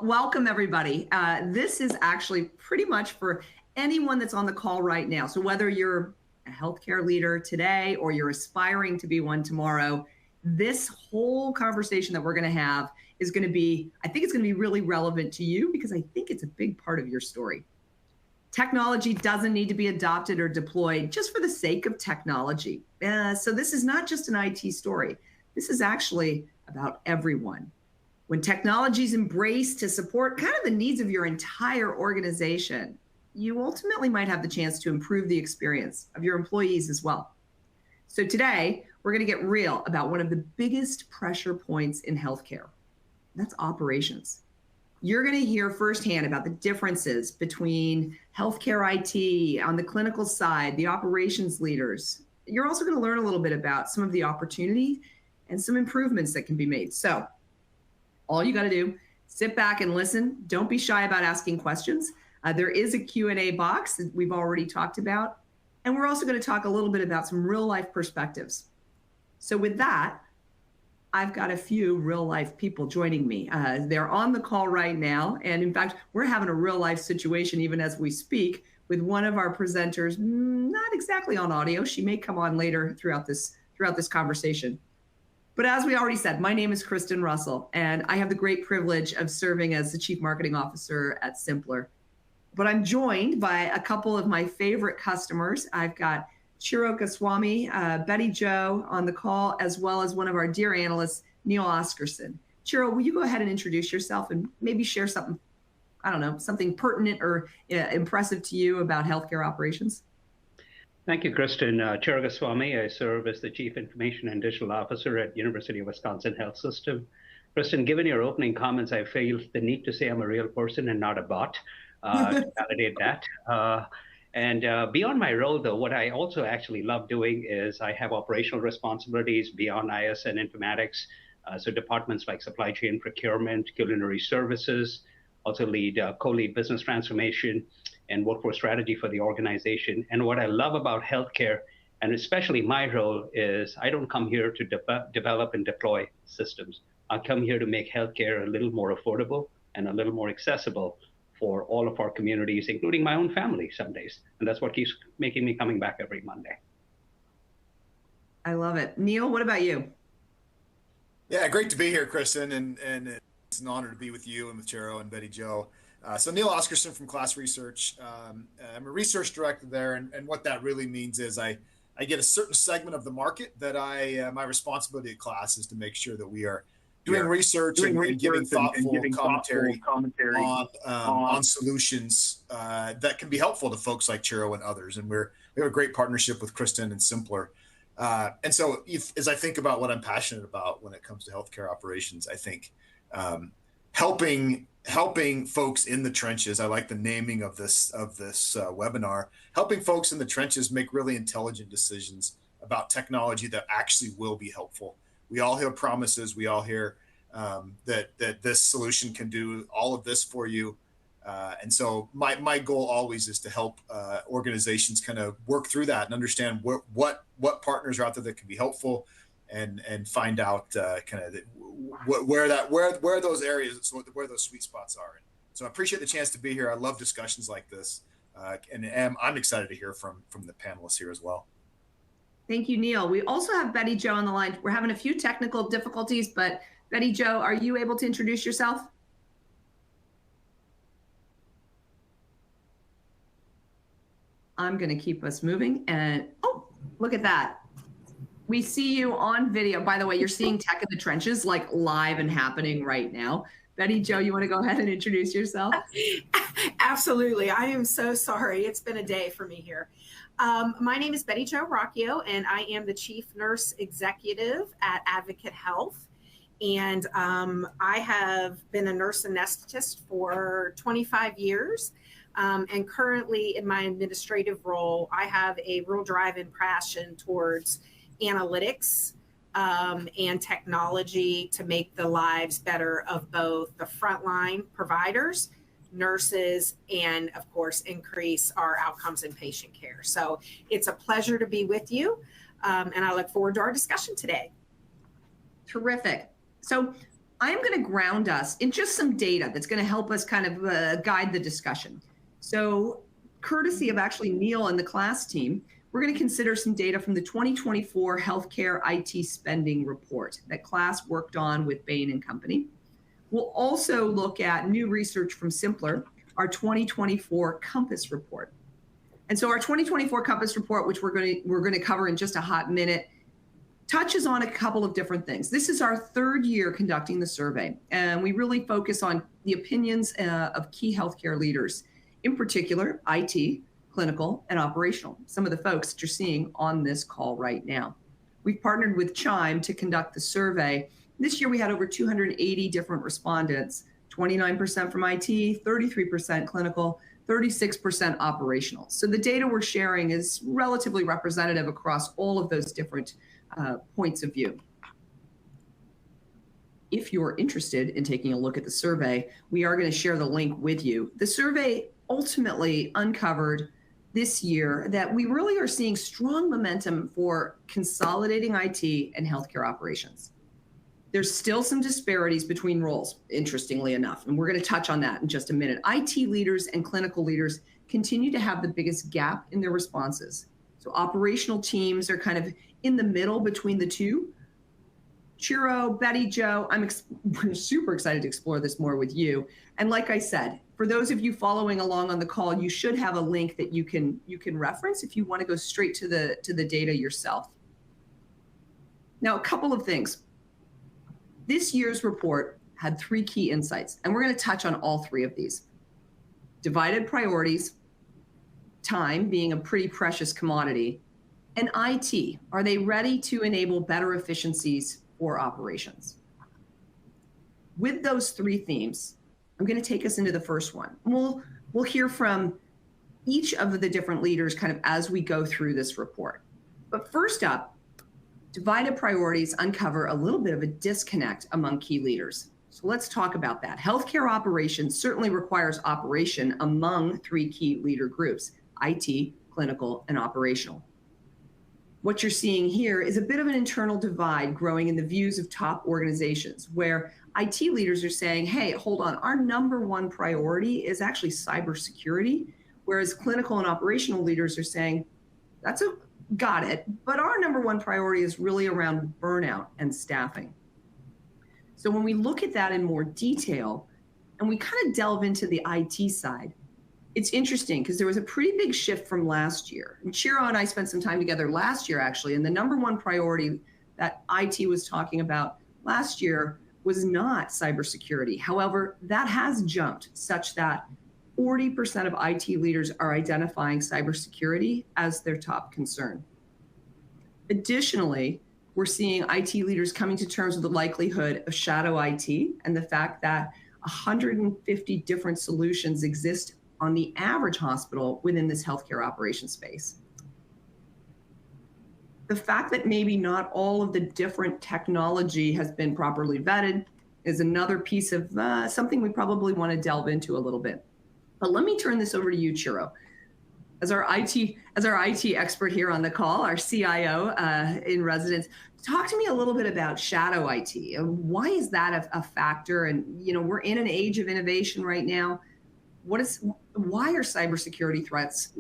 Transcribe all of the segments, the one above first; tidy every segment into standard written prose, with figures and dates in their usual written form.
Welcome, everybody. This is actually pretty much for anyone that's on the call right now. So whether you're a healthcare leader today or you're aspiring to be one tomorrow, this whole conversation that we're going to have is going to be, I think it's going to be really relevant to you because I think it's a big part of your story. Technology doesn't need to be adopted or deployed just for the sake of technology. So this is not just an IT story. This is actually about everyone. When technology is embraced to support kind of the needs of your entire organization, you ultimately might have the chance to improve the experience of your employees as well. So today, we're going to get real about one of the biggest pressure points in healthcare. That's operations. You're going to hear firsthand about the differences between healthcare IT on the clinical side, the operations leaders. You're also going to learn a little bit about some of the opportunity and some improvements that can be made. So all you got to do, sit back and listen. Don't be shy about asking questions. There is a Q&A box that we've already talked about. And we're also going to talk a little bit about some real life perspectives. So with that, I've got a few real life people joining me. They're on the call right now. And in fact, we're having a real life situation even as we speak with one of our presenters, not exactly on audio. She may come on later throughout this conversation. But as we already said, my name is Kristen Russell, and I have the great privilege of serving as the Chief Marketing Officer at symplr. But I'm joined by a couple of my favorite customers. I've got Chiro Goswami, Betty Jo on the call, as well as one of our dear analysts, Neil Oscarson. Chiro, will you go ahead and introduce yourself and maybe share something, I don't know, something pertinent or impressive to you about healthcare operations? Thank you, Kristen. Chiro Goswami. I serve as the Chief Information and Digital Officer at University of Wisconsin Health System. Kristen, given your opening comments, I feel the need to say I'm a real person and not a bot to validate that. Beyond my role, though, what I also actually love doing is I have operational responsibilities beyond IS and informatics. So departments like supply chain procurement, culinary services, also co-lead business transformation and workforce strategy for the organization. And what I love about healthcare, and especially my role, is I don't come here to develop and deploy systems. I come here to make healthcare a little more affordable and a little more accessible for all of our communities, including my own family some days. And that's what keeps making me coming back every Monday. I love it. Neil, what about you? Yeah, great to be here, Kristen. And it's an honor to be with you and with Chiro and Betty Jo. So Neil Oscarson from Class Research. I'm a research director there, and what that really means is I get a certain segment of the market that my responsibility at Class is to make sure that we are doing research and giving thoughtful commentary on solutions that can be helpful to folks like Chiro and others. And we have a great partnership with Kristen and symplr. And so as I think about what I'm passionate about when it comes to healthcare operations, I think helping folks in the trenches. I like the naming of this webinar. Helping folks in the trenches make really intelligent decisions about technology that actually will be helpful. We all hear promises. We all hear that this solution can do all of this for you. And so my goal always is to help organizations kind of work through that and understand what partners are out there that can be helpful, and find out kind of where those areas, where those sweet spots are. So I appreciate the chance to be here. I love discussions like this, and I'm excited to hear from the panelists here as well. Thank you, Neil. We also have Betty Jo on the line. We're having a few technical difficulties, but Betty Jo, are you able to introduce yourself? I'm going to keep us moving. And oh, look at that. We see you on video. By the way, you're seeing Tech in the Trenches like live and happening right now. Betty Jo, you want to go ahead and introduce yourself? Absolutely. I am so sorry. It's been a day for me here. My name is Betty Jo Rocchio, and I am the Chief Nurse Executive at Advocate Health. And I have been a nurse anesthetist for 25 years. And currently in my administrative role, I have a real drive and passion towards analytics and technology to make the lives better of both the frontline providers, nurses, and of course, increase our outcomes in patient care. So it's a pleasure to be with you. And I look forward to our discussion today. Terrific. So I'm going to ground us in just some data that's going to help us kind of guide the discussion. So courtesy of actually Neil and the class team, we're going to consider some data from the 2024 Healthcare IT Spending Report that class worked on with Bain and Company. We'll also look at new research from symplr, our 2024 Compass Report. And so our 2024 Compass Report, which we're going to cover in just a hot minute, touches on a couple of different things. This is our third year conducting the survey, and we really focus on the opinions of key healthcare leaders, in particular, IT, clinical, and operational, some of the folks that you're seeing on this call right now. We've partnered with Chime to conduct the survey. This year we had over 280 different respondents, 29% from IT, 33% clinical, 36% operational. So the data we're sharing is relatively representative across all of those different points of view. If you're interested in taking a look at the survey, we are going to share the link with you. The survey ultimately uncovered this year that we really are seeing strong momentum for consolidating IT and healthcare operations. There's still some disparities between roles, interestingly enough, and we're going to touch on that in just a minute. IT leaders and clinical leaders continue to have the biggest gap in their responses. So operational teams are kind of in the middle between the two. Chiro, Betty, Jo, we're super excited to explore this more with you. And like I said, for those of you following along on the call, you should have a link that you can reference if you want to go straight to the data yourself. Now, a couple of things. This year's report had 3 key insights, and we're going to touch on all 3 of these. Divided priorities, time being a pretty precious commodity, and IT, are they ready to enable better efficiencies for operations? With those 3 themes, I'm going to take us into the first one. We'll hear from each of the different leaders kind of as we go through this report. But first up, divided priorities uncover a little bit of a disconnect among key leaders. So let's talk about that. Healthcare operations certainly requires operation among 3 key leader groups: IT, clinical, and operational. What you're seeing here is a bit of an internal divide growing in the views of top organizations, where IT leaders are saying, hey, hold on, our number 1 priority is actually cybersecurity, whereas clinical and operational leaders are saying, got it, but our number 1 priority is really around burnout and staffing. So when we look at that in more detail, and we kind of delve into the IT side, it's interesting because there was a pretty big shift from last year. And Chiro and I spent some time together last year, actually, and the number 1 priority that IT was talking about last year was not cybersecurity. However, that has jumped such that 40% of IT leaders are identifying cybersecurity as their top concern. Additionally, we're seeing IT leaders coming to terms with the likelihood of shadow IT and the fact that 150 different solutions exist on the average hospital within this healthcare operation space. The fact that maybe not all of the different technology has been properly vetted is another piece of something we probably want to delve into a little bit. But let me turn this over to you, Chiro. As our IT expert here on the call, our CIO in residence, talk to me a little bit about shadow IT. Why is that a factor? And we're in an age of innovation right now. Why are cybersecurity threats?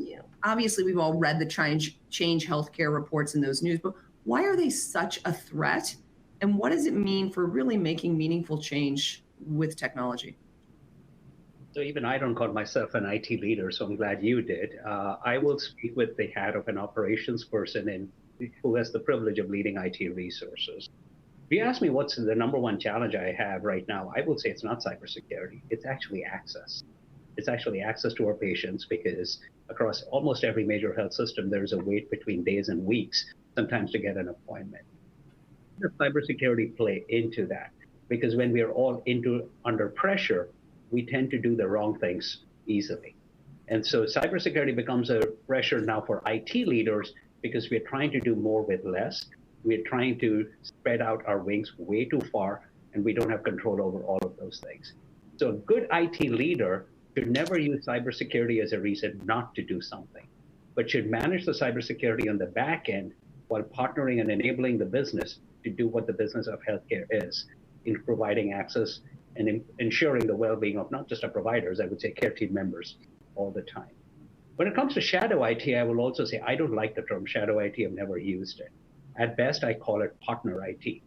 Obviously, we've all read the change healthcare reports in those news, but why are they such a threat? And what does it mean for really making meaningful change with technology? So even I don't call myself an IT leader, so I'm glad you did. I will speak with the hat of an operations person who has the privilege of leading IT resources. If you ask me what's the number 1 challenge I have right now, I will say it's not cybersecurity. It's actually access. It's actually access to our patients, because across almost every major health system, there's a wait between days and weeks, sometimes to get an appointment. Does cybersecurity play into that? Because when we are all under pressure, we tend to do the wrong things easily. And so cybersecurity becomes a pressure now for IT leaders, because we're trying to do more with less. We're trying to spread out our wings way too far, and we don't have control over all of those things. So a good IT leader should never use cybersecurity as a reason not to do something, but should manage the cybersecurity on the back end while partnering and enabling the business to do what the business of healthcare is. in providing access and ensuring the well-being of not just our providers, I would say care team members all the time. When it comes to shadow IT, I will also say I don't like the term shadow IT. I've never used it. At best, I call it partner IT.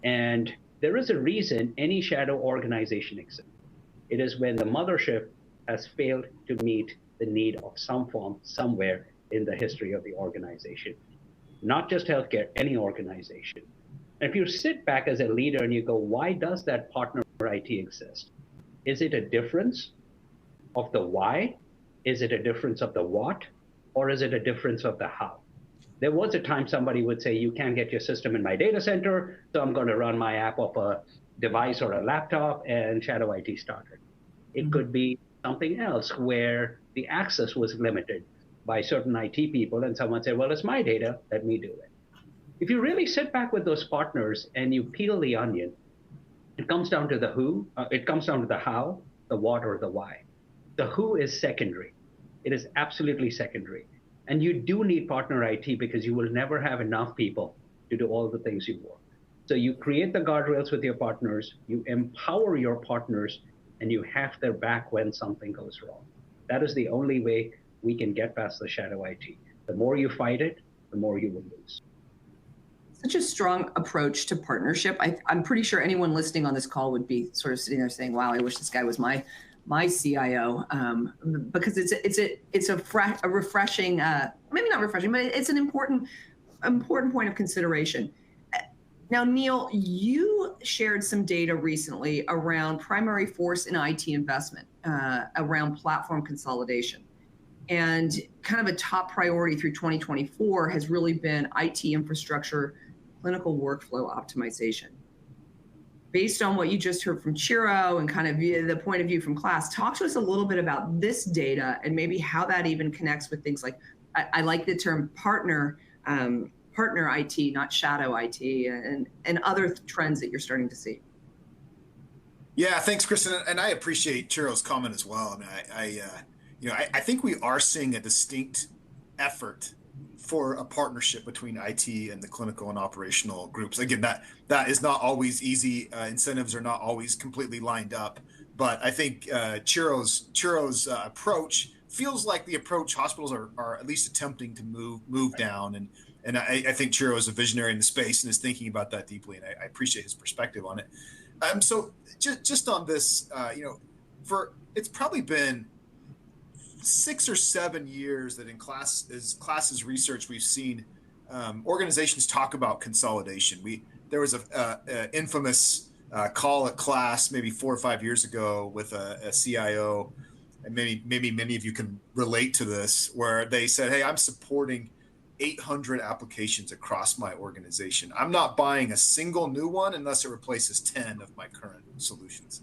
And there is a reason any shadow organization exists. It is when the mothership has failed to meet the need of some form somewhere in the history of the organization. Not just healthcare, any organization. And if you sit back as a leader and you go, why does that partner IT exist? Is it a difference of the why? Is it a difference of the what? Or is it a difference of the how? There was a time somebody would say, you can't get your system in my data center, so I'm going to run my app off a device or a laptop, and shadow IT started. It could be something else where the access was limited by certain IT people, and someone said, well, it's my data, let me do it. If you really sit back with those partners and you peel the onion, it comes down to the who, it comes down to the how, the what, or the why. The who is secondary. It is absolutely secondary. And you do need partner IT because you will never have enough people to do all the things you want. So you create the guardrails with your partners, you empower your partners, and you have their back when something goes wrong. That is the only way we can get past the shadow IT. The more you fight it, the more you will lose. Such a strong approach to partnership. I'm pretty sure anyone listening on this call would be sort of sitting there saying, wow, I wish this guy was my CIO, because it's a refreshing, maybe not refreshing, but it's an important point of consideration. Now, Neil, you shared some data recently around primary force in IT investment, around platform consolidation. And kind of a top priority through 2024 has really been IT infrastructure, clinical workflow optimization. Based on what you just heard from Chiro and kind of the point of view from class, talk to us a little bit about this data and maybe how that even connects with things like, I like the term partner IT, not shadow IT, and other trends that you're starting to see. Yeah, thanks, Kristen, and I appreciate Chiro's comment as well. I mean, I think we are seeing a distinct effort for a partnership between IT and the clinical and operational groups. Again, that is not always easy. Incentives are not always completely lined up, but I think Chiro's approach feels like the approach hospitals are at least attempting to move down. And I think Chiro is a visionary in the space and is thinking about that deeply, and I appreciate his perspective on it. So just on this, it's probably been 6 or 7 years that in classes research we've seen organizations talk about consolidation. There was a infamous call at class maybe 4 or 5 years ago with a CIO, and maybe many of you can relate to this, where they said, hey, I'm supporting 800 applications across my organization. I'm not buying a single new one unless it replaces 10 of my current solutions.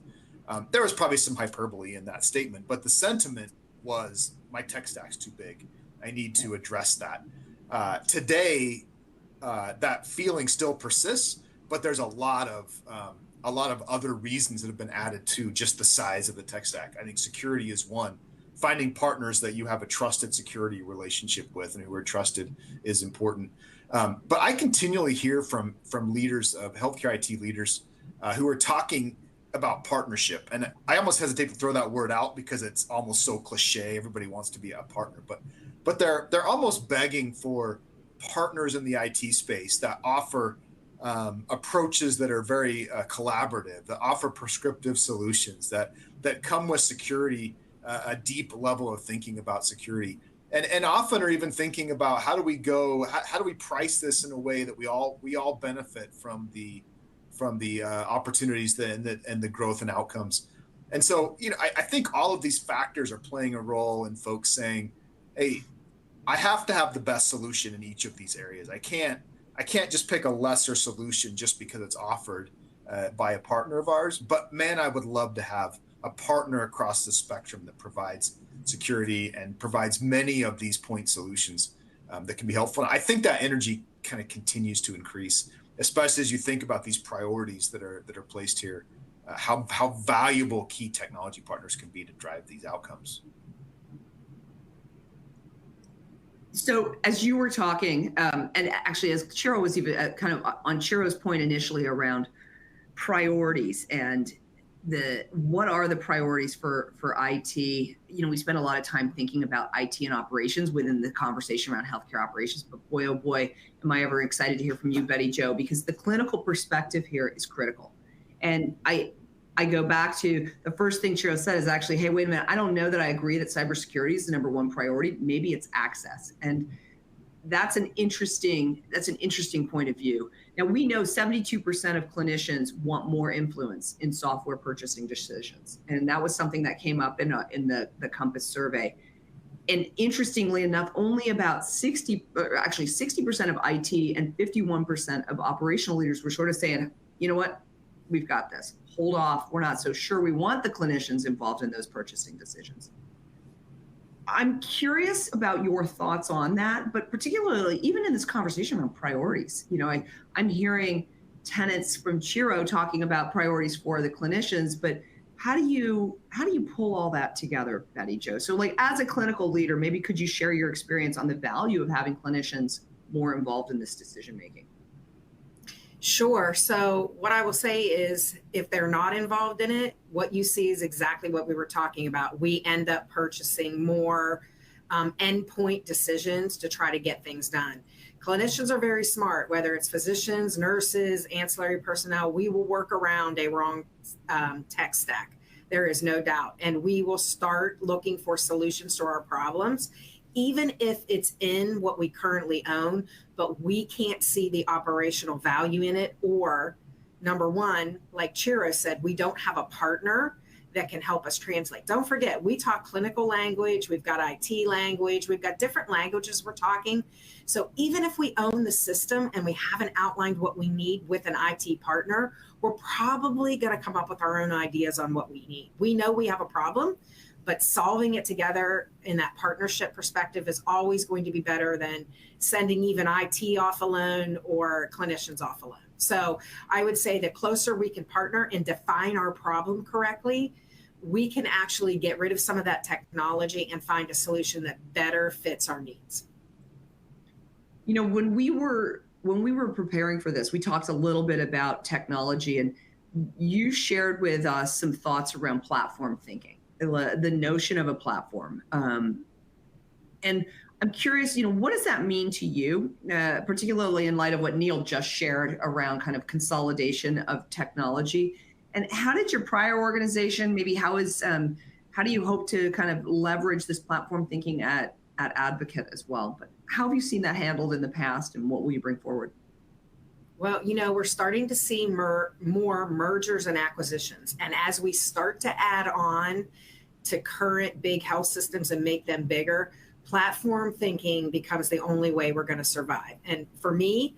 There was probably some hyperbole in that statement, but the sentiment was, my tech stack's too big. I need to address that. Today, that feeling still persists, but there's a lot of other reasons that have been added to just the size of the tech stack. I think security is one. Finding partners that you have a trusted security relationship with and who are trusted is important. But I continually hear from leaders of healthcare IT leaders who are talking about partnership. And I almost hesitate to throw that word out because it's almost so cliche. Everybody wants to be a partner, but they're almost begging for partners in the IT space that offer approaches that are very collaborative, that offer prescriptive solutions, that come with security, a deep level of thinking about security, and often are even thinking about how do we price this in a way that we all benefit from the opportunities and the growth and outcomes. And so, I think all of these factors are playing a role in folks saying, hey, I have to have the best solution in each of these areas. I can't just pick a lesser solution just because it's offered by a partner of ours. But man, I would love to have a partner across the spectrum that provides security and provides many of these point solutions that can be helpful. And I think that energy kind of continues to increase, especially as you think about these priorities that are placed here, how valuable key technology partners can be to drive these outcomes. So as you were talking, and actually as Chiro was even kind of on Chiro's point initially around priorities and what are the priorities for IT? We spend a lot of time thinking about IT and operations within the conversation around healthcare operations, but boy, oh boy, am I ever excited to hear from you, Betty Jo, because the clinical perspective here is critical. And I go back to the first thing Chiro said is actually, hey, wait a minute, I don't know that I agree that cybersecurity is the #1 priority. Maybe it's access. And that's an interesting point of view. Now, we know 72% of clinicians want more influence in software purchasing decisions. And that was something that came up in the Compass survey. And interestingly enough, only about 60% of IT and 51% of operational leaders were sort of saying, you know what, we've got this. Hold off. We're not so sure we want the clinicians involved in those purchasing decisions. I'm curious about your thoughts on that, but particularly even in this conversation around priorities. I'm hearing tenants from Chiro talking about priorities for the clinicians, but how do you pull all that together, Betty Jo? So as a clinical leader, maybe could you share your experience on the value of having clinicians more involved in this decision making? Sure. So what I will say is if they're not involved in it, what you see is exactly what we were talking about. We end up purchasing more endpoint decisions to try to get things done. Clinicians are very smart, whether it's physicians, nurses, ancillary personnel, we will work around a wrong tech stack. There is no doubt. And we will start looking for solutions to our problems, even if it's in what we currently own, but we can't see the operational value in it. Or number one, like Chiro said, we don't have a partner that can help us translate. Don't forget, we talk clinical language, we've got IT language, we've got different languages we're talking. So even if we own the system and we haven't outlined what we need with an IT partner, we're probably gonna come up with our own ideas on what we need. We know we have a problem, but solving it together in that partnership perspective is always going to be better than sending even IT off alone or clinicians off alone. So I would say the closer we can partner and define our problem correctly, we can actually get rid of some of that technology and find a solution that better fits our needs. When we were preparing for this, we talked a little bit about technology, and you shared with us some thoughts around platform thinking, the notion of a platform. And I'm curious, what does that mean to you, particularly in light of what Neil just shared around kind of consolidation of technology? And how did your prior organization, maybe how do you hope to kind of leverage this platform thinking at Advocate as well? But how have you seen that handled in the past, and what will you bring forward? Well, we're starting to see more mergers and acquisitions. And as we start to add on to current big health systems and make them bigger, platform thinking becomes the only way we're going to survive. And for me,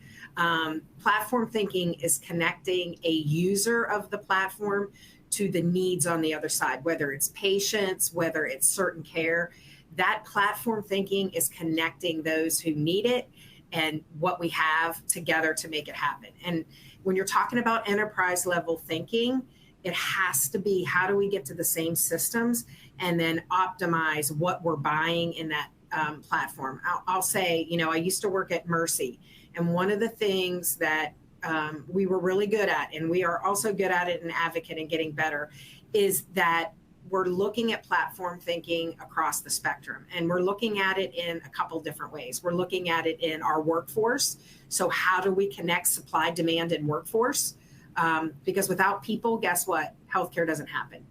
platform thinking is connecting a user of the platform to the needs on the other side, whether it's patients, whether it's certain care. That platform thinking is connecting those who need it and what we have together to make it happen. And when you're talking about enterprise level thinking, it has to be, how do we get to the same systems and then optimize what we're buying in that platform? I'll say, I used to work at Mercy, and one of the things that we were really good at, and we are also good at it in Advocate and getting better, is that we're looking at platform thinking across the spectrum, and we're looking at it in a couple different ways. We're looking at it in our workforce. So how do we connect supply, demand, and workforce? Because without people, guess what? Healthcare doesn't happen.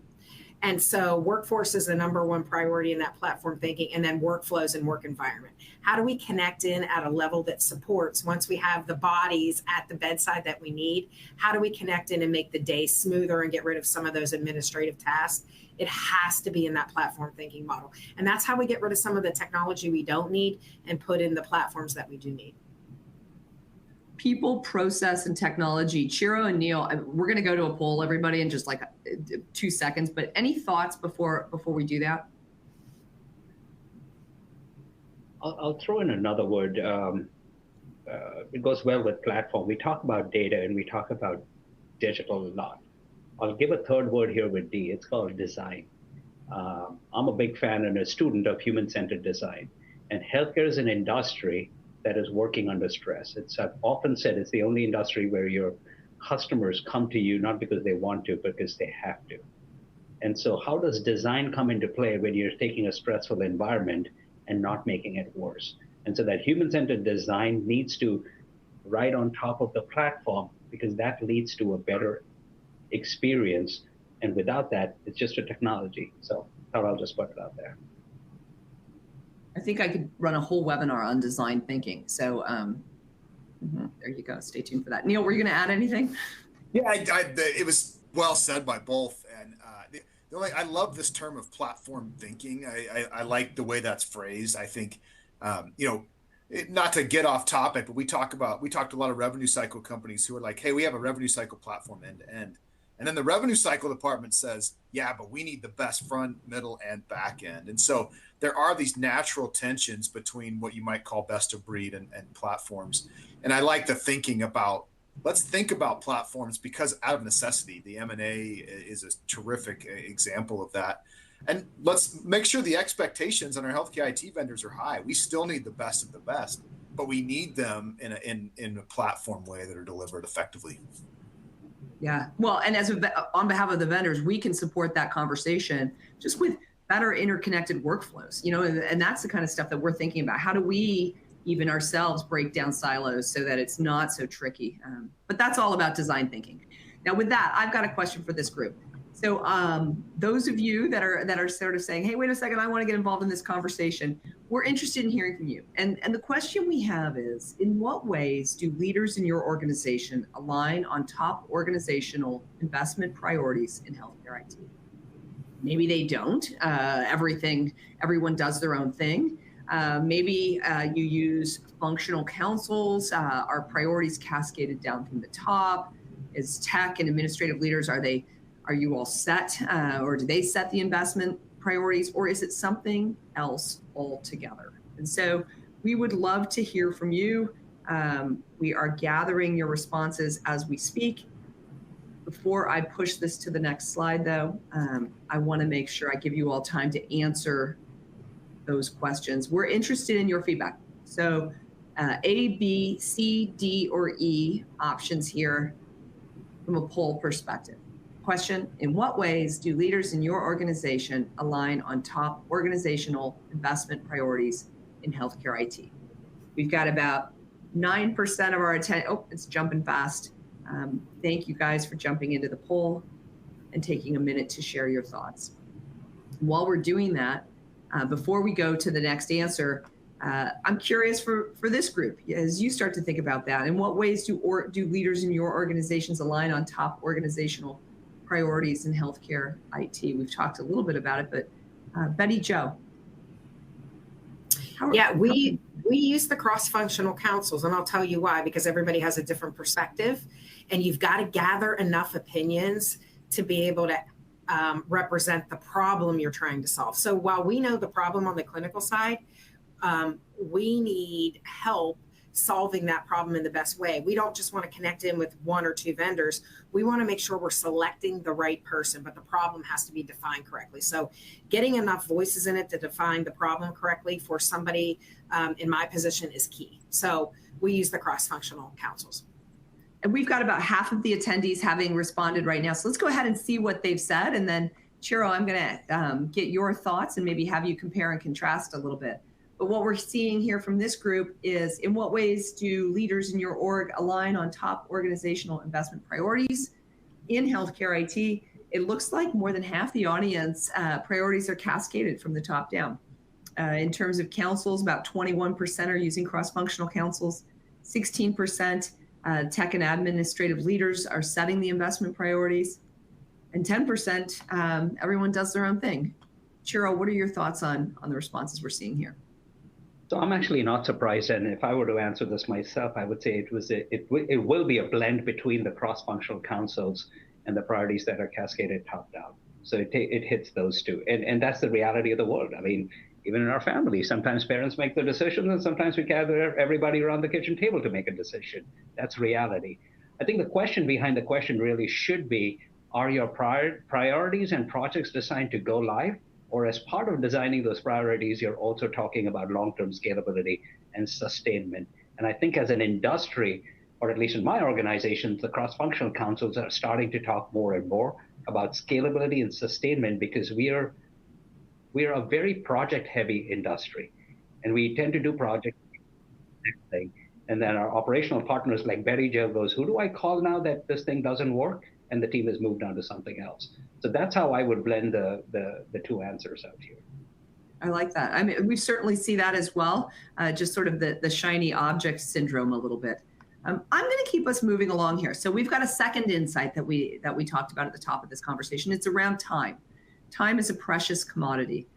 And so workforce is the #1 priority in that platform thinking, and then workflows and work environment. How do we connect in at a level that supports, once we have the bodies at the bedside that we need, how do we connect in and make the day smoother and get rid of some of those administrative tasks? It has to be in that platform thinking model. And that's how we get rid of some of the technology we don't need and put in the platforms that we do need. People, process, and technology. Chiro and Neil, we're going to go to a poll, everybody, in just 2 seconds. But any thoughts before we do that? I'll throw in another word. It goes well with platform. We talk about data and we talk about digital a lot. I'll give a third word here with D. It's called design. I'm a big fan and a student of human-centered design. And healthcare is an industry that is working under stress. I've often said it's the only industry where you're customers come to you not because they want to, but because they have to. And so how does design come into play when you're taking a stressful environment and not making it worse? And so that human-centered design needs to ride on top of the platform, because that leads to a better experience. And without that, it's just a technology. So I thought I'll just put it out there. I think I could run a whole webinar on design thinking. So there you go. Stay tuned for that. Neil, were you going to add anything? Yeah, it was well said by both. And I love this term of platform thinking. I like the way that's phrased. I think, not to get off topic, but we talked to a lot of revenue cycle companies who are like, hey, we have a revenue cycle platform end to end. And then the revenue cycle department says, yeah, but we need the best front, middle, and back end. And so there are these natural tensions between what you might call best of breed and platforms. And I like the thinking about, let's think about platforms, because out of necessity, the M&A is a terrific example of that. And let's make sure the expectations on our healthcare IT vendors are high. We still need the best of the best, but we need them in a platform way that are delivered effectively. Yeah, well, and on behalf of the vendors, we can support that conversation just with better interconnected workflows, and that's the kind of stuff that we're thinking about. How do we even ourselves break down silos so that it's not so tricky? But that's all about design thinking. Now, with that, I've got a question for this group. So those of you that are sort of saying, hey, wait a second, I want to get involved in this conversation, we're interested in hearing from you. And the question we have is, in what ways do leaders in your organization align on top organizational investment priorities in healthcare IT? Maybe they don't. Everyone does their own thing. Maybe you use functional councils. Are priorities cascaded down from the top? Is tech and administrative leaders, are you all set, or do they set the investment priorities, or is it something else altogether? And so we would love to hear from you. We are gathering your responses as we speak. Before I push this to the next slide, though, I want to make sure I give you all time to answer those questions. We're interested in your feedback. So A, B, C, D, or E options here from a poll perspective. Question: in what ways do leaders in your organization align on top organizational investment priorities in healthcare IT? We've got about 9% of our attention. Oh, it's jumping fast. Thank you guys for jumping into the poll and taking a minute to share your thoughts. While we're doing that, before we go to the next answer, I'm curious for this group, as you start to think about that, in what ways do leaders in your organizations align on top organizational priorities in healthcare IT? We've talked a little bit about it, but Betty Jo. We use the cross-functional councils, and I'll tell you why, because everybody has a different perspective, and you've got to gather enough opinions to be able to represent the problem you're trying to solve. So while we know the problem on the clinical side, we need help solving that problem in the best way. We don't just want to connect in with one or two vendors. We want to make sure we're selecting the right person, but the problem has to be defined correctly. So getting enough voices in it to define the problem correctly for somebody in my position is key. So we use the cross-functional councils. And we've got about half of the attendees having responded right now. So let's go ahead and see what they've said. And then, Chiro, I'm going to get your thoughts and maybe have you compare and contrast a little bit. But what we're seeing here from this group is, in what ways do leaders in your org align on top organizational investment priorities in healthcare IT? It looks like more than half the audience priorities are cascaded from the top down. In terms of councils, about 21% are using cross-functional councils, 16% tech and administrative leaders are setting the investment priorities, and 10% everyone does their own thing. Chiro, what are your thoughts on the responses we're seeing here? So I'm actually not surprised, and if I were to answer this myself, I would say it will be a blend between the cross-functional councils and the priorities that are cascaded top-down. So it hits those two, and that's the reality of the world. I mean, even in our family, sometimes parents make the decisions, and sometimes we gather everybody around the kitchen table to make a decision. That's reality. I think the question behind the question really should be, are your priorities and projects designed to go live? Or as part of designing those priorities, you're also talking about long-term scalability and sustainment. And I think as an industry, or at least in my organization, the cross-functional councils are starting to talk more and more about scalability and sustainment, because we are a very project-heavy industry, and we tend to do project thing. And then our operational partners like Betty Jo goes, who do I call now that this thing doesn't work? And the team has moved on to something else. So that's how I would blend the two answers out here. I like that. I mean, we certainly see that as well, just sort of the shiny object syndrome a little bit. I'm going to keep us moving along here. So we've got a second insight that we talked about at the top of this conversation. It's around time. Time is a precious commodity.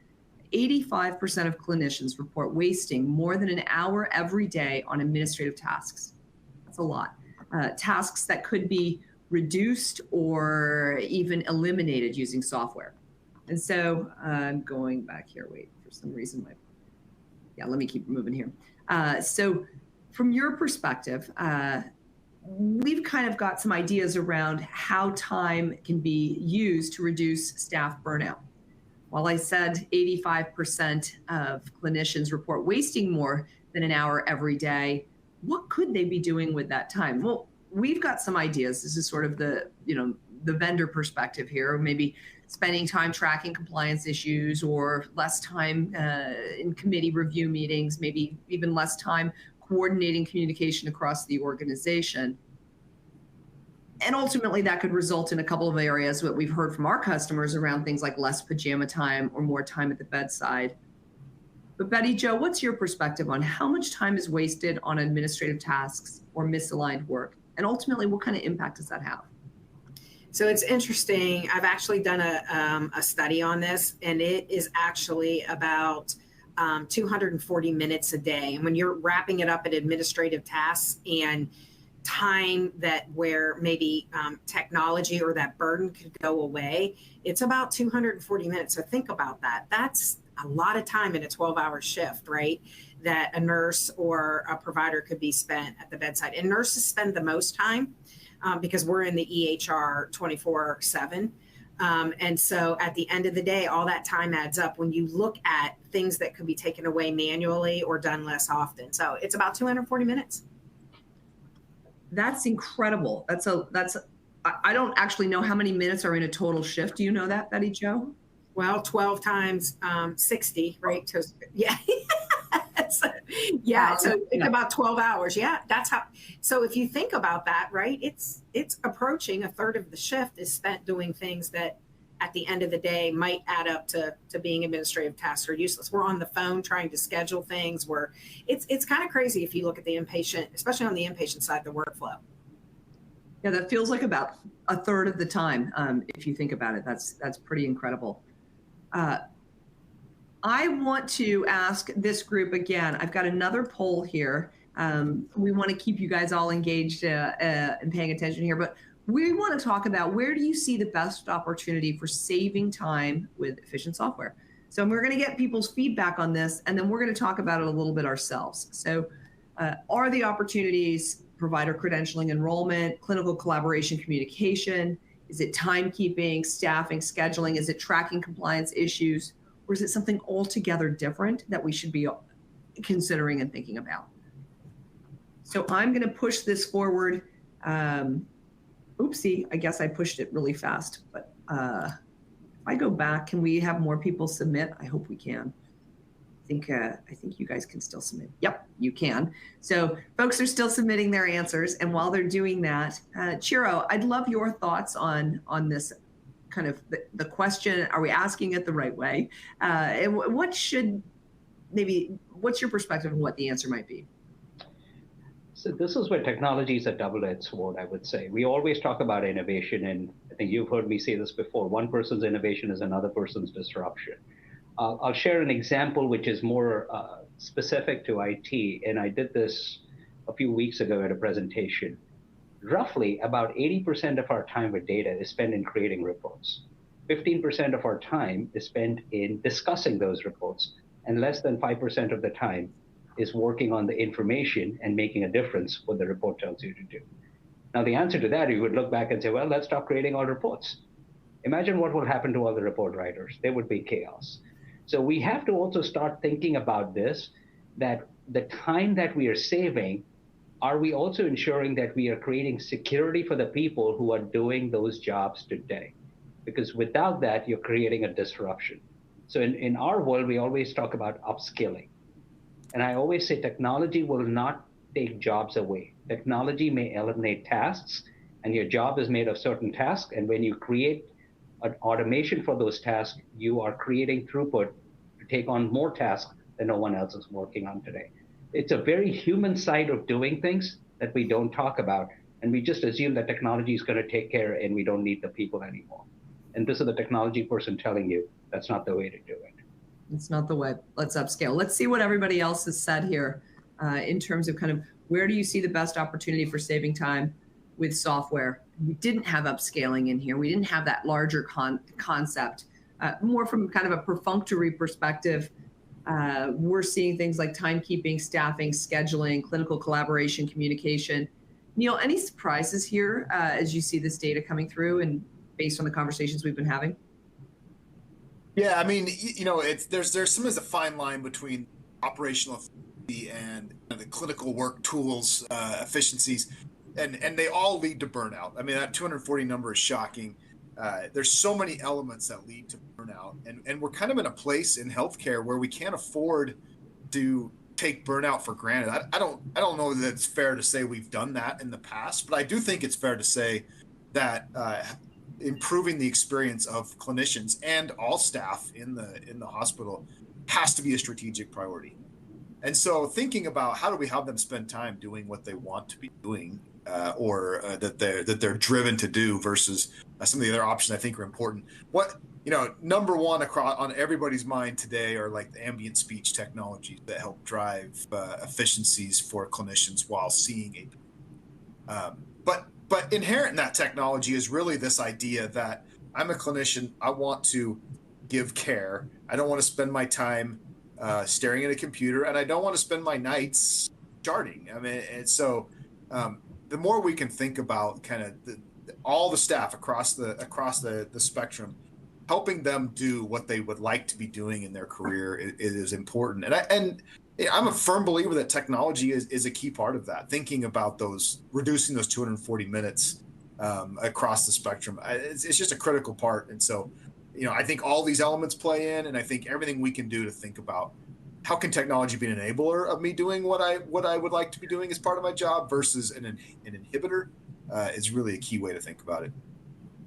85% of clinicians report wasting more than an hour every day on administrative tasks. That's a lot. Tasks that could be reduced or even eliminated using software. And so I'm going back here. Wait, for some reason, let me keep moving here. So from your perspective, we've kind of got some ideas around how time can be used to reduce staff burnout. While I said 85% of clinicians report wasting more than an hour every day, what could they be doing with that time? Well, we've got some ideas. This is sort of the vendor perspective here. Maybe spending time tracking compliance issues, or less time in committee review meetings, maybe even less time coordinating communication across the organization. And ultimately, that could result in a couple of areas that we've heard from our customers around things like less pajama time or more time at the bedside. But Betty Jo, what's your perspective on how much time is wasted on administrative tasks or misaligned work? And ultimately, what kind of impact does that have? So it's interesting. I've actually done a study on this, and it is actually about 240 minutes a day. And when you're wrapping it up at administrative tasks and time where maybe technology or that burden could go away, it's about 240 minutes. So think about that. That's a lot of time in a 12-hour shift, right? That a nurse or a provider could be spent at the bedside. And nurses spend the most time because we're in the EHR 24/7. And so at the end of the day, all that time adds up when you look at things that could be taken away manually or done less often. So it's about 240 minutes. That's incredible. I don't actually know how many minutes are in a total shift. Do you know that, Betty Jo? Well, 12 times 60, right? So, yeah. Yeah. So it's about 12 hours. Yeah. That's how. So if you think about that, right, it's approaching a third of the shift is spent doing things that at the end of the day might add up to being administrative tasks or useless. We're on the phone trying to schedule things where it's kind of crazy if you look at the inpatient, especially on the inpatient side, the workflow. Yeah, that feels like about a third of the time. If you think about it, that's pretty incredible. I want to ask this group again. I've got another poll here. We want to keep you guys all engaged and paying attention here, but we want to talk about, where do you see the best opportunity for saving time with efficient software? So we're going to get people's feedback on this, and then we're going to talk about it a little bit ourselves. So are the opportunities provider credentialing, enrollment, clinical collaboration, communication? Is it timekeeping, staffing, scheduling? Is it tracking compliance issues? Or is it something altogether different that we should be considering and thinking about? So I'm going to push this forward. Oopsie, I guess I pushed it really fast. But if I go back, can we have more people submit? I hope we can. I think you guys can still submit. Yep, you can. So folks are still submitting their answers. And while they're doing that, Chiro, I'd love your thoughts on this kind of the question. Are we asking it the right way? And what's your perspective on what the answer might be? So this is where technology is a double-edged sword, I would say. We always talk about innovation, and I think you've heard me say this before. One person's innovation is another person's disruption. I'll share an example which is more specific to IT, and I did this a few weeks ago at a presentation. Roughly about 80% of our time with data is spent in creating reports. 15% of our time is spent in discussing those reports, and less than 5% of the time is working on the information and making a difference what the report tells you to do. Now, the answer to that, you would look back and say, well, let's stop creating all reports. Imagine what will happen to all the report writers. There would be chaos. So we have to also start thinking about this, that the time that we are saving are we also ensuring that we are creating security for the people who are doing those jobs today? Because without that, you're creating a disruption. So in our world, we always talk about upskilling. And I always say technology will not take jobs away. Technology may eliminate tasks, and your job is made of certain tasks. And when you create an automation for those tasks, you are creating throughput to take on more tasks that no one else is working on today. It's a very human side of doing things that we don't talk about. And we just assume that technology is going to take care and we don't need the people anymore. And this is the technology person telling you that's not the way to do it. It's not the way. Let's upscale. Let's see what everybody else has said here in terms of kind of where do you see the best opportunity for saving time with software? We didn't have upscaling in here. We didn't have that larger concept. More from kind of a perfunctory perspective, we're seeing things like timekeeping, staffing, scheduling, clinical collaboration, communication. Neil, any surprises here as you see this data coming through and based on the conversations we've been having? Yeah, I mean, there's sometimes a fine line between operational efficiency and the clinical work tools efficiencies, and they all lead to burnout. I mean, that 240 number is shocking. There's so many elements that lead to burnout, and we're kind of in a place in healthcare where we can't afford to take burnout for granted. I don't know that it's fair to say we've done that in the past, but I do think it's fair to say that improving the experience of clinicians and all staff in the hospital has to be a strategic priority. And so thinking about how do we have them spend time doing what they want to be doing or that they're driven to do versus some of the other options I think are important. Number one on everybody's mind today are like the ambient speech technologies that help drive efficiencies for clinicians while seeing a But inherent in that technology is really this idea that I'm a clinician. I want to give care. I don't want to spend my time staring at a computer, and I don't want to spend my nights charting. I mean, and so the more we can think about kind of all the staff across the spectrum, helping them do what they would like to be doing in their career is important. And I'm a firm believer that technology is a key part of that. Thinking about reducing those 240 minutes across the spectrum, it's just a critical part. And so, I think all these elements play in, and I think everything we can do to think about how can technology be an enabler of me doing what I would like to be doing as part of my job versus an inhibitor is really a key way to think about it.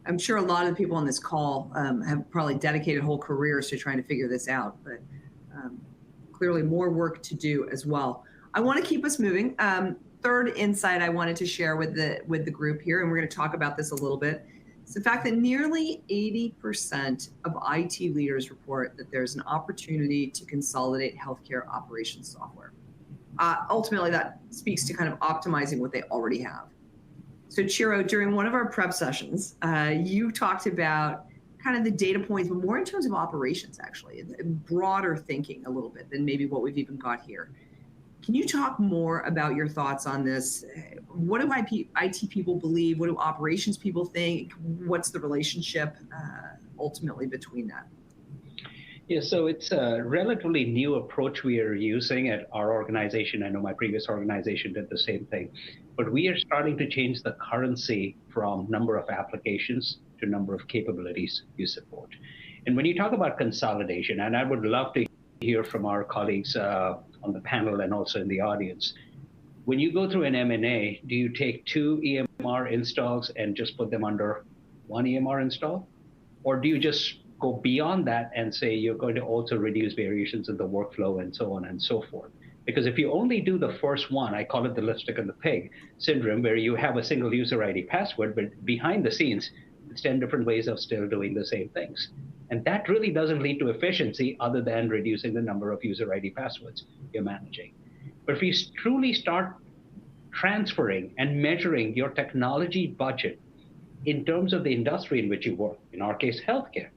I'm sure a lot of the people on this call have probably dedicated whole careers to trying to figure this out, but clearly more work to do as well. I want to keep us moving. Third insight I wanted to share with the group here, and we're going to talk about this a little bit. It's the fact that nearly 80% of IT leaders report that there's an opportunity to consolidate healthcare operations software. Ultimately, that speaks to kind of optimizing what they already have. So Chiro, during one of our prep sessions, you talked about kind of the data points, but more in terms of operations, actually, and broader thinking a little bit than maybe what we've even got here. Can you talk more about your thoughts on this? What do IT people believe? What do operations people think? What's the relationship ultimately between that? Yeah, so it's a relatively new approach we are using at our organization. I know my previous organization did the same thing, but we are starting to change the currency from number of applications to number of capabilities you support. And when you talk about consolidation, and I would love to hear from our colleagues on the panel and also in the audience, when you go through an M&A, do you take 2 EMR installs and just put them under 1 EMR install? Or do you just go beyond that and say you're going to also reduce variations in the workflow and so on and so forth? Because if you only do the first one, I call it the lipstick and the pig syndrome, where you have a single user ID password, but behind the scenes, it's 10 different ways of still doing the same things. And that really doesn't lead to efficiency other than reducing the number of user ID passwords you're managing. But if you truly start transferring and measuring your technology budget in terms of the industry in which you work, in our case, healthcare,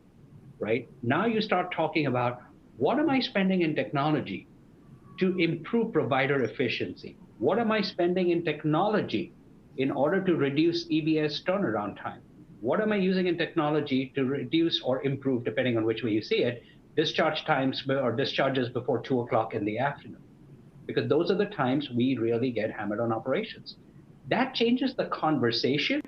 right? Now you start talking about what am I spending in technology to improve provider efficiency? What am I spending in technology in order to reduce EBS turnaround time? What am I using in technology to reduce or improve, depending on which way you see it, discharge times or discharges before 2 o'clock in the afternoon? because those are the times we really get hammered on operations. That changes the conversation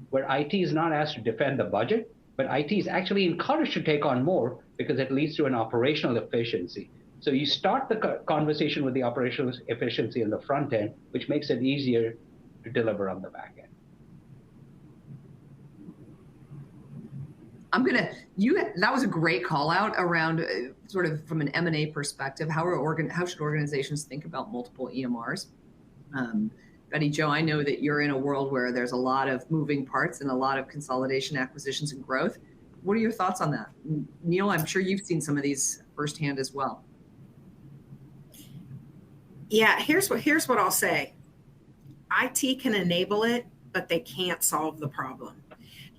where IT is not asked to defend the budget, but IT is actually encouraged to take on more because it leads to an operational efficiency. So you start the conversation with the operational efficiency in the front end, which makes it easier to deliver on the back end. That was a great call out around sort of from an M&A perspective, how should organizations think about multiple EMRs? Betty Jo, I know that you're in a world where there's a lot of moving parts and a lot of consolidation, acquisitions, and growth. What are your thoughts on that? Neil, I'm sure you've seen some of these firsthand as well. Yeah, here's what I'll say. IT can enable it, but they can't solve the problem.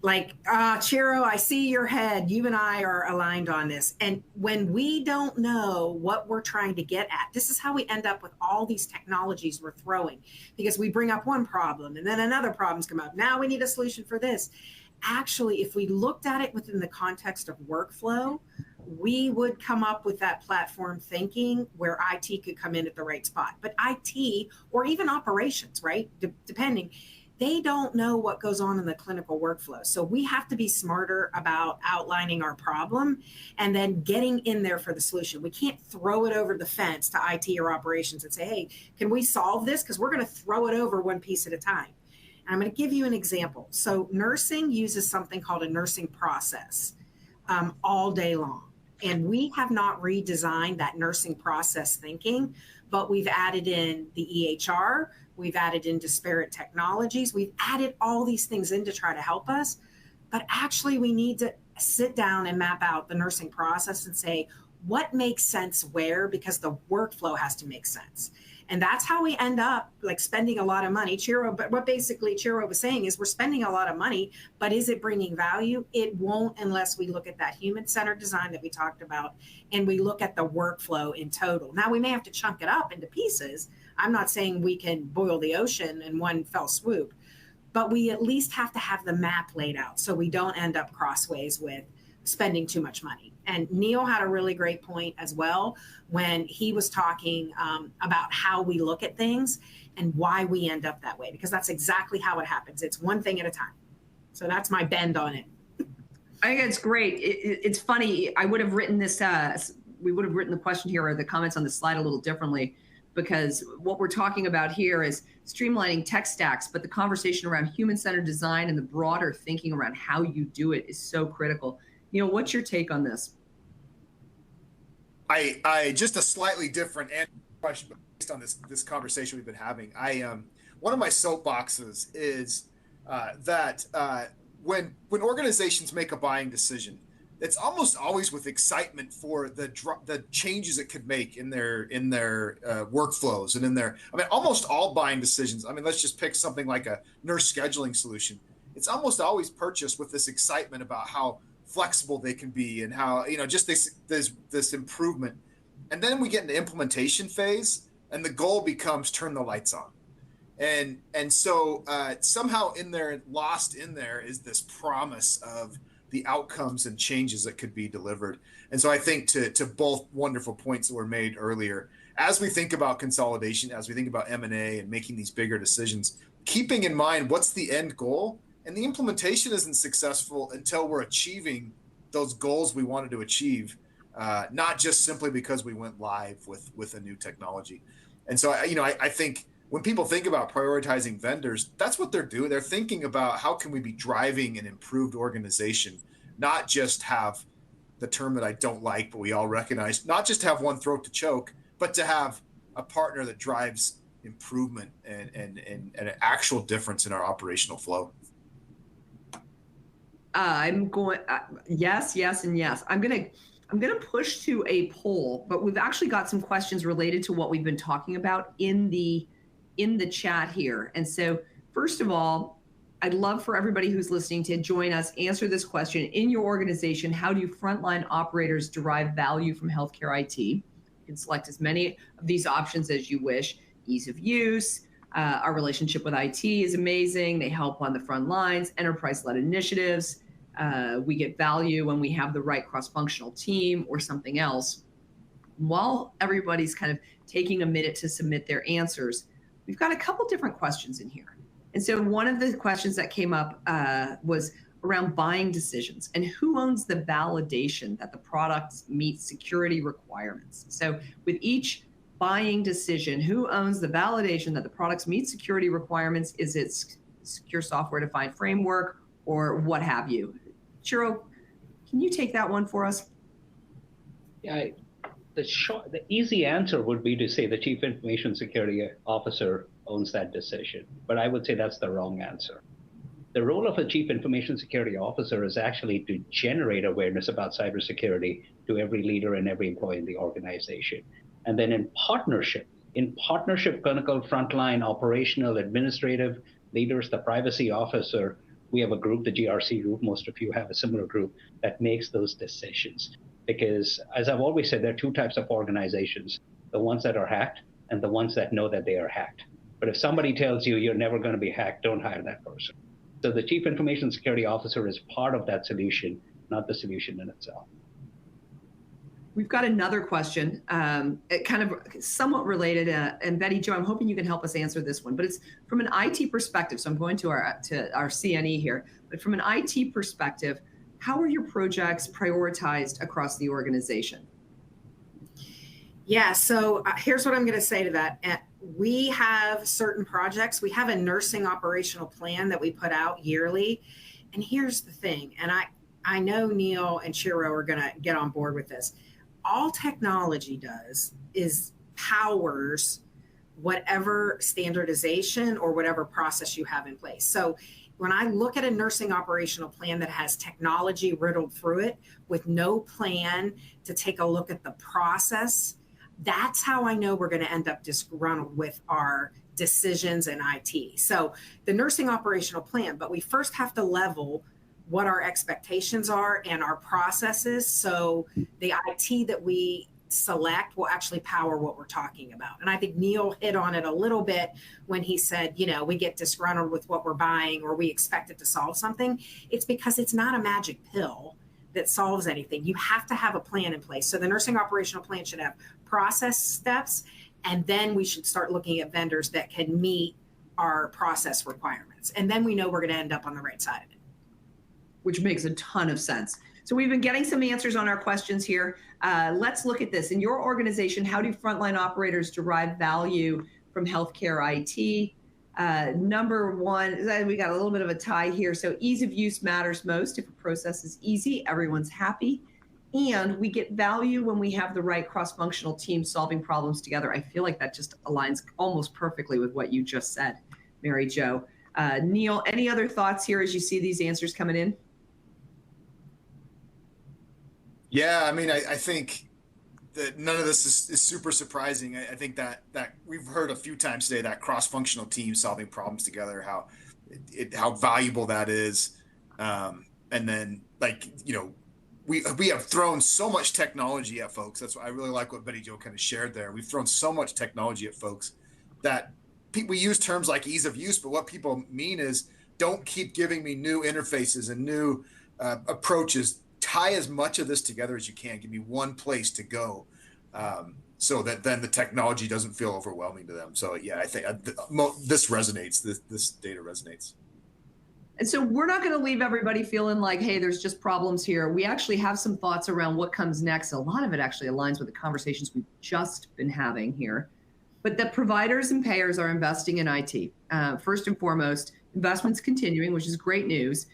Like, Chiro, I see your head. You and I are aligned on this. And when we don't know what we're trying to get at, this is how we end up with all these technologies we're throwing, because we bring up one problem and then another problem's come up. Now we need a solution for this. Actually, if we looked at it within the context of workflow, we would come up with that platform thinking where IT could come in at the right spot. But IT, or even operations, right, depending, they don't know what goes on in the clinical workflow. So we have to be smarter about outlining our problem and then getting in there for the solution. We can't throw it over the fence to IT or operations and say, hey, can we solve this? Because we're going to throw it over one piece at a time. And I'm going to give you an example. So nursing uses something called a nursing process all day long. And we have not redesigned that nursing process thinking, but we've added in the EHR, we've added in disparate technologies, we've added all these things in to try to help us. But actually, we need to sit down and map out the nursing process and say, what makes sense where, because the workflow has to make sense. And that's how we end up like spending a lot of money. But what basically Chiro was saying is we're spending a lot of money, but is it bringing value? It won't unless we look at that human-centered design that we talked about and we look at the workflow in total. Now, we may have to chunk it up into pieces. I'm not saying we can boil the ocean in one fell swoop, but we at least have to have the map laid out so we don't end up crossways with spending too much money. And Neil had a really great point as well when he was talking about how we look at things and why we end up that way, because that's exactly how it happens. It's one thing at a time. So that's my bend on it. I think it's great. It's funny. I would have written this, we would have written the question here or the comments on the slide a little differently, because what we're talking about here is streamlining tech stacks, but the conversation around human-centered design and the broader thinking around how you do it is so critical. Neil, what's your take on this? I just a slightly different question based on this conversation we've been having. One of my soapboxes is that when organizations make a buying decision, it's almost always with excitement for the changes it could make in their workflows and in their. I mean, almost all buying decisions. I mean, let's just pick something like a nurse scheduling solution. It's almost always purchased with this excitement about how flexible they can be and how, just this improvement. And then we get into implementation phase and the goal becomes turn the lights on. And so somehow lost in there is this promise of the outcomes and changes that could be delivered. And so I think to both wonderful points that were made earlier, as we think about consolidation, as we think about M&A and making these bigger decisions, keeping in mind what's the end goal. And the implementation isn't successful until we're achieving those goals we wanted to achieve, not just simply because we went live with a new technology. And so, I think when people think about prioritizing vendors, that's what they're doing. They're thinking about how can we be driving an improved organization, not just have the term that I don't like, but we all recognize, not just have one throat to choke, but to have a partner that drives improvement and an actual difference in our operational flow. I'm going yes, and yes. I'm gonna push to a poll, but we've actually got some questions related to what we've been talking about in the chat here. And so, first of all, I'd love for everybody who's listening to join us, answer this question. In your organization, how do frontline operators derive value from healthcare IT? You can select as many of these options as you wish. Ease of use. Our relationship with IT is amazing. They help on the front lines, enterprise-led initiatives. We get value when we have the right cross-functional team or something else. While everybody's kind of taking a minute to submit their answers, we've got a couple different questions in here. And so one of the questions that came up was around buying decisions and who owns the validation that the products meet security requirements. So with each buying decision, who owns the validation that the products meet security requirements? Is it secure software defined framework or what have you? Chiro, can you take that one for us? Yeah, the easy answer would be to say the Chief Information Security Officer owns that decision, but I would say that's the wrong answer. The role of a Chief Information Security Officer is actually to generate awareness about cybersecurity to every leader and every employee in the organization. And then in partnership, clinical, frontline, operational, administrative leaders, the privacy officer, we have a group, the GRC group, most of you have a similar group, that makes those decisions. Because as I've always said, there are two types of organizations, the ones that are hacked and the ones that know that they are hacked. But if somebody tells you you're never going to be hacked, don't hire that person. So the Chief Information Security Officer is part of that solution, not the solution in itself. We've got another question, kind of somewhat related, and Betty Jo, I'm hoping you can help us answer this one, but it's from an IT perspective. So I'm going to our CNE here, but from an IT perspective, how are your projects prioritized across the organization? Yeah, so here's what I'm going to say to that. We have certain projects. We have a nursing operational plan that we put out yearly. And here's the thing, and I know Neil and Chiro are going to get on board with this. All technology does is powers whatever standardization or whatever process you have in place. So when I look at a nursing operational plan that has technology riddled through it with no plan to take a look at the process, that's how I know we're going to end up disgruntled with our decisions in IT. So the nursing operational plan, but we first have to level what our expectations are and our processes. So the IT that we select will actually power what we're talking about. And I think Neil hit on it a little bit when he said, we get disgruntled with what we're buying or we expect it to solve something. It's because it's not a magic pill that solves anything. You have to have a plan in place. So the nursing operational plan should have process steps, and then we should start looking at vendors that can meet our process requirements. And then we know we're going to end up on the right side of it. Which makes a ton of sense. So we've been getting some answers on our questions here. Let's look at this. In your organization, how do frontline operators derive value from healthcare IT? Number one, we got a little bit of a tie here. So ease of use matters most. If a process is easy, everyone's happy. And we get value when we have the right cross-functional team solving problems together. I feel like that just aligns almost perfectly with what you just said, Mary Jo. Neil, any other thoughts here as you see these answers coming in? Yeah, I mean, I think that none of this is super surprising. I think that we've heard a few times today that cross-functional team solving problems together, how valuable that is. And then we have thrown so much technology at folks. That's why I really like what Betty Jo kind of shared there. We've thrown so much technology at folks that we use terms like ease of use, but what people mean is don't keep giving me new interfaces and new approaches. Tie as much of this together as you can. Give me one place to go, so that then the technology doesn't feel overwhelming to them. So yeah, I think this resonates. This data resonates. And so we're not going to leave everybody feeling like, hey, there's just problems here. We actually have some thoughts around what comes next. A lot of it actually aligns with the conversations we've just been having here. But the providers and payers are investing in IT. First and foremost, investments continuing, which is great news.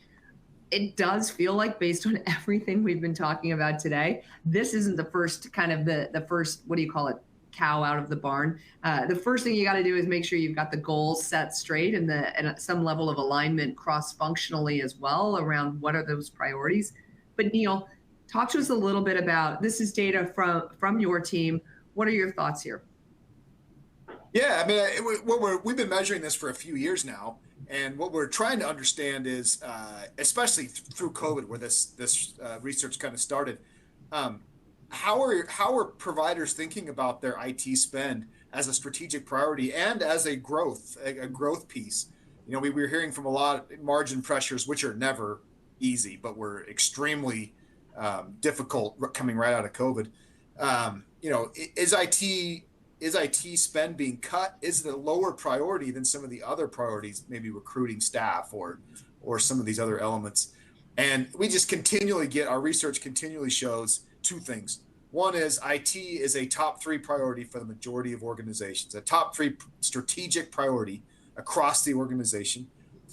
It does feel like, based on everything we've been talking about today, this isn't the first kind of the first, what do you call it, cow out of the barn. The first thing you got to do is make sure you've got the goals set straight and some level of alignment cross-functionally as well around what are those priorities. But Neil, talk to us a little bit about, this is data from your team. What are your thoughts here? Yeah, I mean, we've been measuring this for a few years now. And what we're trying to understand is, especially through COVID, where this research kind of started, how are providers thinking about their IT spend as a strategic priority and as a growth piece? We were hearing from a lot of margin pressures, which are never easy, but were extremely difficult coming right out of COVID. Is IT spend being cut? Is the lower priority than some of the other priorities, maybe recruiting staff or some of these other elements? And we just continually our research continually shows two things. One is IT is a top 3 priority for the majority of organizations, a top 3 strategic priority across the organization.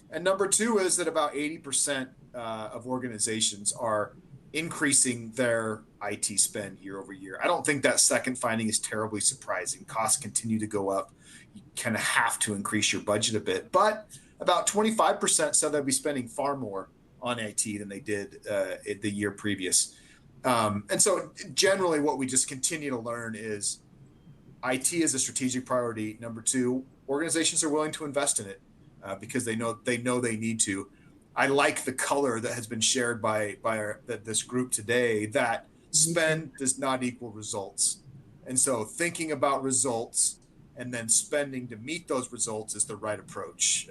And number 2 is that about 80% of organizations are increasing their IT spend year over year. I don't think that second finding is terribly surprising. Costs continue to go up. You kind of have to increase your budget a bit. But about 25% said they'll be spending far more on IT than they did the year previous. And so generally what we just continue to learn is IT is a strategic priority. Number 2, organizations are willing to invest in it because they know they need to. I like the color that has been shared by this group today, that spend does not equal results. And so thinking about results and then spending to meet those results is the right approach.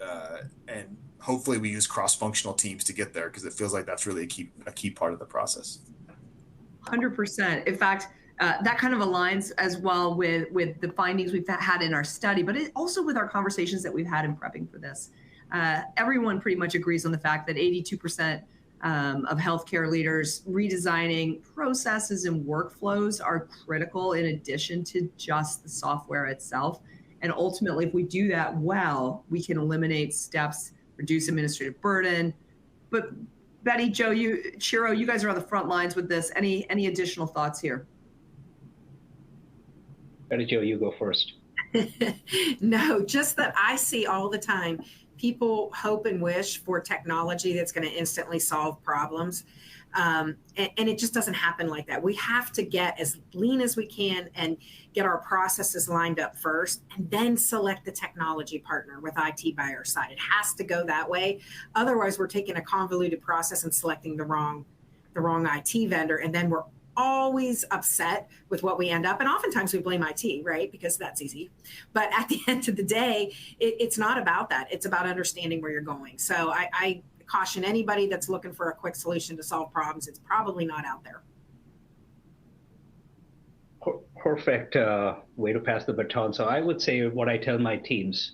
And hopefully we use cross-functional teams to get there, because it feels like that's really a key part of the process. 100%. In fact, that kind of aligns as well with the findings we've had in our study, but also with our conversations that we've had in prepping for this. Everyone pretty much agrees on the fact that 82% of healthcare leaders redesigning processes and workflows are critical, in addition to just the software itself. And ultimately, if we do that well, we can eliminate steps, reduce administrative burden. But Betty, Jo, Chiro, you guys are on the front lines with this. Any additional thoughts here? Betty Jo, you go first. No, just that I see all the time people hope and wish for technology that's going to instantly solve problems. And it just doesn't happen like that. We have to get as lean as we can and get our processes lined up first, and then select the technology partner with IT by our side. It has to go that way. Otherwise, we're taking a convoluted process and selecting the wrong IT vendor, and then we're always upset with what we end up. And oftentimes we blame IT, right? Because that's easy. But at the end of the day, it's not about that. It's about understanding where you're going. So I caution anybody that's looking for a quick solution to solve problems, it's probably not out there. Perfect way to pass the baton. So I would say what I tell my teams: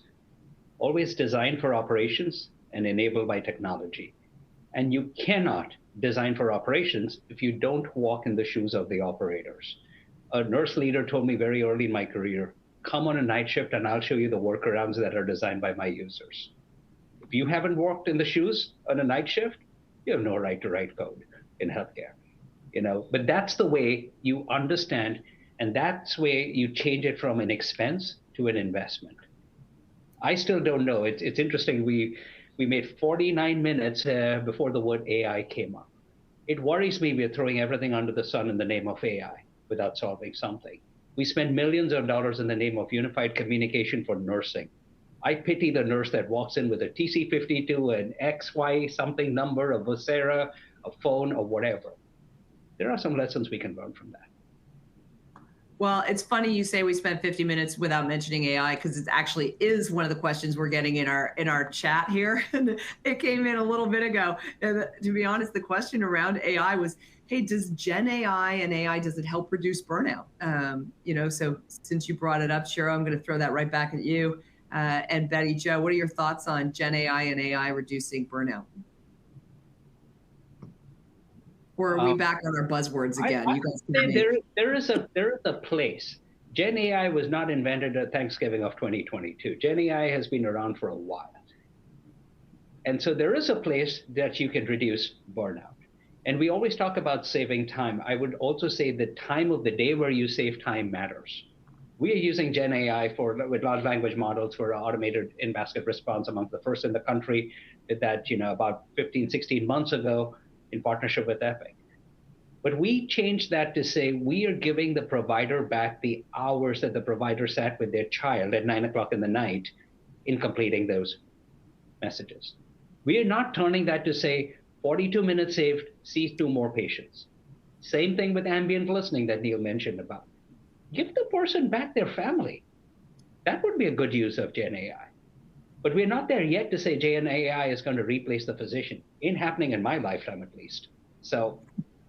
always design for operations and enable by technology. And you cannot design for operations if you don't walk in the shoes of the operators. A nurse leader told me very early in my career, come on a night shift and I'll show you the workarounds that are designed by my users. If you haven't walked in the shoes on a night shift, you have no right to write code in healthcare. But that's the way you understand, and that's where you change it from an expense to an investment. I still don't know. It's interesting. We made 49 minutes before the word AI came up. It worries me we're throwing everything under the sun in the name of AI without solving something. We spend millions of dollars in the name of unified communication for nursing. I pity the nurse that walks in with a TC52, an XY something number, a Vocera, a phone, or whatever. There are some lessons we can learn from that. Well, it's funny you say we spent 50 minutes without mentioning AI, because it actually is one of the questions we're getting in our chat here. And it came in a little bit ago. And to be honest, the question around AI was, hey, does Gen AI and AI, does it help reduce burnout? So since you brought it up, Chiro, I'm going to throw that right back at you. And Betty Jo, what are your thoughts on Gen AI and AI reducing burnout? Or are we back on our buzzwords again? You guys there is a place. Gen AI was not invented at Thanksgiving of 2022. Gen AI has been around for a while. And so there is a place that you can reduce burnout. And we always talk about saving time. I would also say the time of the day where you save time matters. We are using Gen AI with large language models for automated in-basket response, among the first in the country. Did that about 15, 16 months ago, in partnership with Epic. But we changed that to say we are giving the provider back the hours that the provider sat with their child at 9 o'clock in the night in completing those messages. We are not turning that to say 42 minutes saved, see 2 more patients. Same thing with ambient listening that Neil mentioned about. Give the person back their family. That would be a good use of Gen AI. But we're not there yet to say Gen AI is going to replace the physician. Ain't happening in my lifetime, at least. So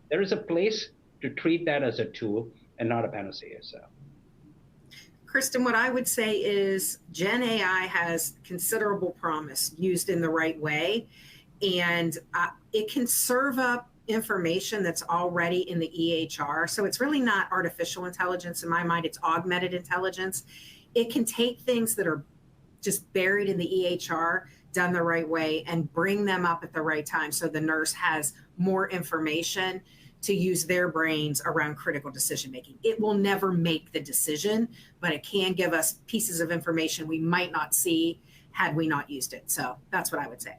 there is a place to treat that as a tool. and not a panacea. So. Kristen, what I would say is Gen AI has considerable promise used in the right way, and it can serve up information that's already in the EHR. So it's really not artificial intelligence in my mind, it's augmented intelligence. It can take things that are just buried in the EHR, done the right way, and bring them up at the right time so the nurse has more information to use their brains around critical decision making. It will never make the decision, but it can give us pieces of information we might not see had we not used it. So that's what I would say.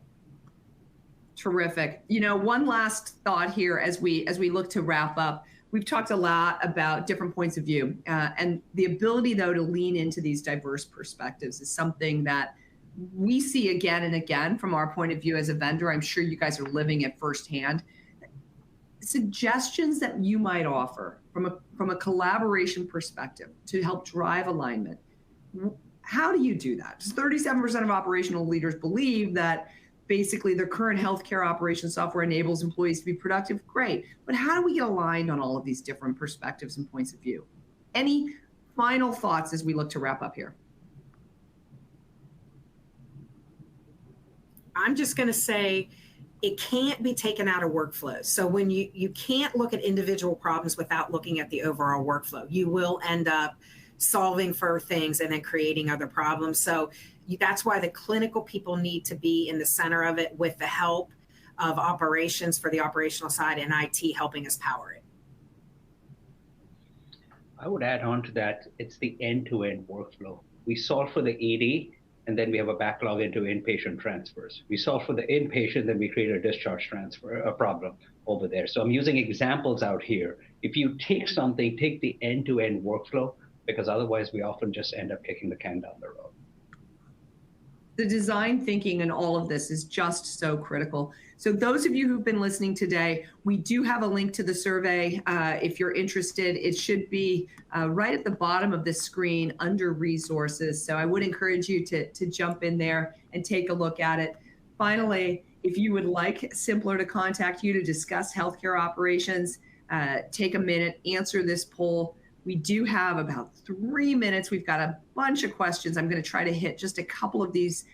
Terrific. You know, one last thought here as we look to wrap up. We've talked a lot about different points of view, and the ability, though, to lean into these diverse perspectives is something that we see again and again from our point of view as a vendor. I'm sure you guys are living it firsthand. Suggestions that you might offer from a collaboration perspective to help drive alignment. How do you do that? 37% of operational leaders believe that basically their current healthcare operations software enables employees to be productive. Great. But how do we get aligned on all of these different perspectives and points of view? Any final thoughts as we look to wrap up here? I'm just going to say it can't be taken out of workflows. So when you can't look at individual problems without looking at the overall workflow, you will end up solving for things and then creating other problems. So that's why the clinical people need to be in the center of it with the help of operations for the operational side and IT helping us power it. I would add on to that, it's the end-to-end workflow. We solve for the ED, and then we have a backlog into inpatient transfers. We solve for the inpatient, then we create a discharge transfer, a problem over there. So I'm using examples out here. If you take something, take the end-to-end workflow, because otherwise we often just end up kicking the can down the road. The design thinking in all of this is just so critical. So those of you who've been listening today, we do have a link to the survey. If you're interested, it should be right at the bottom of the screen under resources. So I would encourage you to jump in there and take a look at it. Finally, if you would like symplr to contact you to discuss healthcare operations, take a minute, answer this poll. We do have about 3 minutes. We've got a bunch of questions. I'm going to try to hit just a couple of these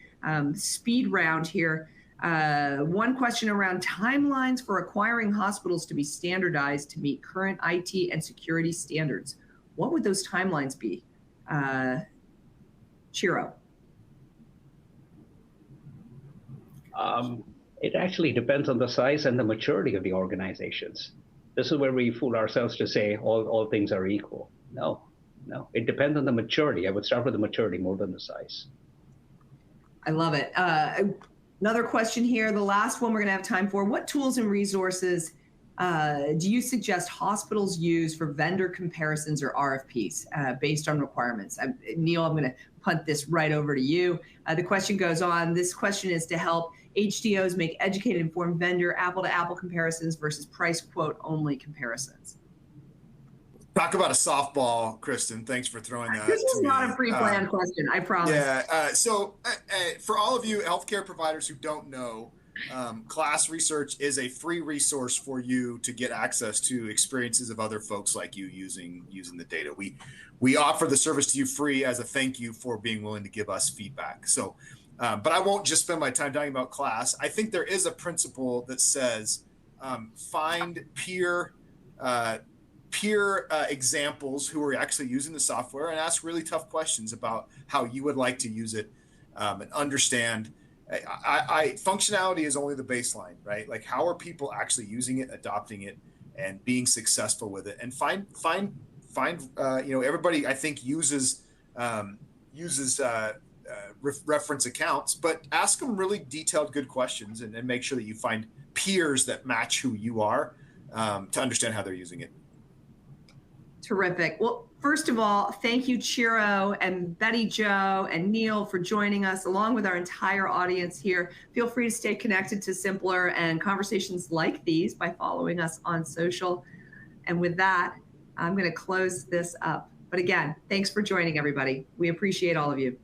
speed round here. One question around timelines for acquiring hospitals to be standardized to meet current IT and security standards. What would those timelines be? Chiro. It actually depends on the size and the maturity of the organizations. This is where we fool ourselves to say all things are equal. No. It depends on the maturity. I would start with the maturity more than the size. I love it. Another question here, the last one we're going to have time for. What tools and resources do you suggest hospitals use for vendor comparisons or RFPs based on requirements? Neil, I'm going to punt this right over to you. The question goes on. This question is to help HDOs make educated, informed vendor apple-to-apple comparisons versus price quote only comparisons. Talk about a softball, Kristen. Thanks for throwing that. This is not a pre-planned question, I promise. Yeah. So for all of you healthcare providers who don't know, Class Research is a free resource for you to get access to experiences of other folks like you using the data. We offer the service to you free as a thank you for being willing to give us feedback. So, but I won't just spend my time talking about Class. I think there is a principle that says find peer examples who are actually using the software and ask really tough questions about how you would like to use it and understand. Functionality is only the baseline, right? Like how are people actually using it, adopting it, and being successful with it? And find everybody I think uses reference accounts, but ask them really detailed, good questions, and make sure that you find peers that match who you are to understand how they're using it. Terrific. Well, first of all, thank you, Chiro and Betty Jo and Neil for joining us, along with our entire audience here. Feel free to stay connected to symplr and conversations like these by following us on social. And with that, I'm going to close this up. But again, thanks for joining, everybody. We appreciate all of you.